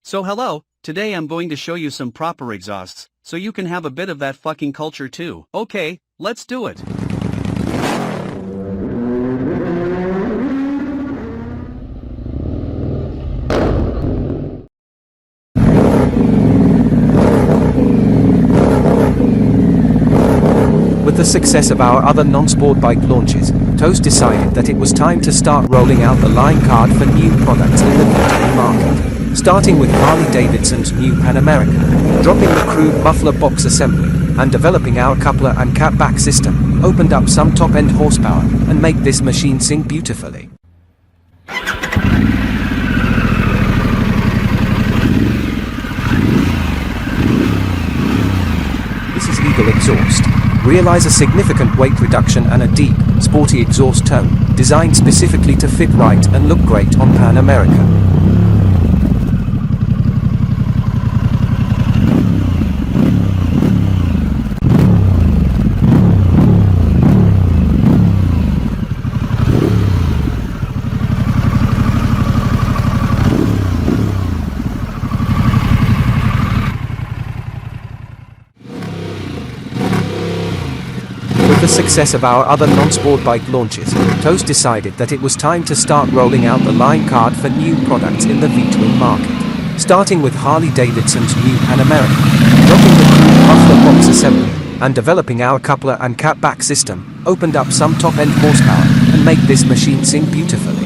So hello, today I'm going to show you some proper exhausts, so you can have a bit of that fucking culture too. Okay, let's do it. With the success of our other non-sport bike launches, Toast decided that it was time to start rolling out the line card for new products in the V2 market. Starting with Harley Davidson's new Pan America, dropping the crude muffler box assembly, and developing our coupler and catback system, opened up some top-end horsepower, and make this machine sing beautifully. This is IXIL Exhaust. Realize a significant weight reduction and a deep, sporty exhaust tone, designed specifically to fit right and look great on Pan America. With the success of our other non-sport bike launches, Toast decided that it was time to start rolling out the line card for new products in the V2 market. Starting with Harley Davidson's new Pan America, dropping the crude muffler box assembly, and developing our coupler and catback system, opened up some top-end horsepower, and make this machine sing beautifully.